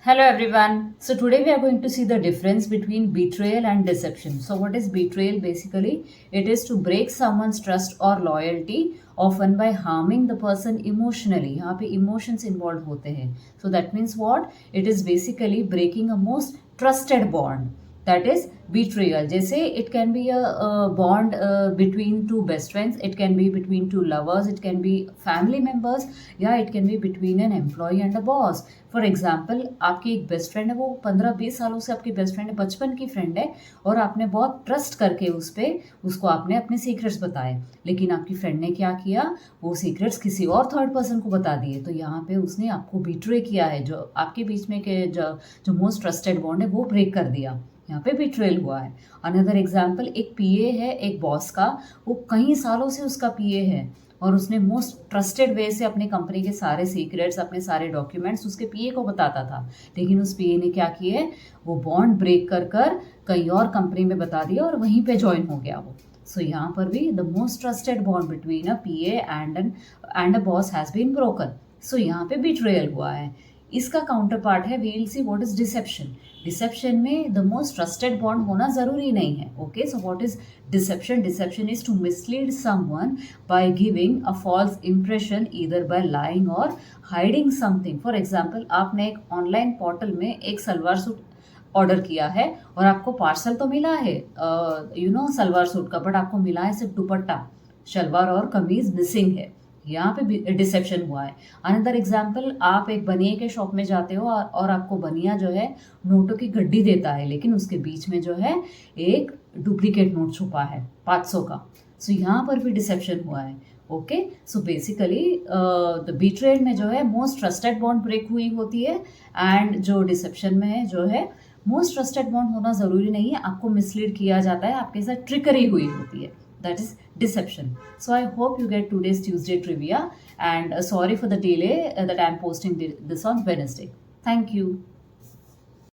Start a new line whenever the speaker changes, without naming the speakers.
Hello everyone. So today we are going to see the difference between betrayal and deception. So what is betrayal basically? It is to break someone's trust or loyalty often by harming the person emotionally. यहाँ पे emotions involved होते हैं. So that means what? It is basically breaking a most trusted bond. That is betrayal. जैसे it can be a bond between two best friends, it can be between two lovers, it can be family members, या it can be between an employee and a boss. For example आपकी एक best friend है, वो 15-20 सालों से आपकी best friend है, बचपन की फ्रेंड है, और आपने बहुत ट्रस्ट करके उसको आपने अपने सीक्रेट्स बताए, लेकिन आपकी फ्रेंड ने क्या किया, वो सीक्रेट्स किसी और थर्ड पर्सन को बता दिए, तो यहाँ पे उसने आपको बिट्रे किया है, जो आपके बीच में के जो मोस्ट ट्रस्टेड बॉन्ड है वो ब्रेक कर दिया, यहाँ पे बिट्रेल हुआ है। अनदर एग्जाम्पल, एक पीए है एक बॉस का, वो कई सालों से उसका पीए है और उसने मोस्ट ट्रस्टेड वे से अपनी कंपनी के सारे सीक्रेट्स, अपने सारे डॉक्यूमेंट्स उसके पीए को बताता था, लेकिन उस पीए ने क्या किए, वो बॉन्ड ब्रेक कर कर कहीं और कंपनी में बता दिया और वहीं पे ज्वाइन हो गया वो। सो यहाँ पर भी the most trusted bond between a PA and a boss has been broken. So यहाँ पे बिट्रेयल हुआ है। इसका काउंटर पार्ट है, we will see what is deception. Deception में द मोस्ट ट्रस्टेड बॉन्ड होना जरूरी नहीं है। Okay, so what is deception? Deception is to mislead someone by giving a false impression, either by lying और hiding something. For example, आपने एक online portal में एक सलवार सूट ऑर्डर किया है और आपको पार्सल तो मिला है सलवार सूट का, बट आपको मिला है सिर्फ दुपट्टा, शलवार और कमीज मिसिंग है। यहाँ पे डिसेप्शन हुआ है। अनदर एग्जाम्पल, आप एक बनिए के शॉप में जाते हो और आपको बनिया जो है नोटों की गड्डी देता है, लेकिन उसके बीच में जो है एक डुप्लीकेट नोट छुपा है 500 का। सो यहाँ पर भी डिसेप्शन हुआ है। Okay, so basically the betrayal में जो है मोस्ट ट्रस्टेड बॉन्ड ब्रेक हुई होती है, एंड जो डिसेप्शन में है जो है मोस्ट ट्रस्टेड बॉन्ड होना ज़रूरी नहीं है, आपको मिसलीड किया जाता है, आपके साथ ट्रिकरी हुई होती है, that is deception. So I hope you get today's Tuesday trivia, and sorry for the delay that I am posting this on Wednesday. Thank you.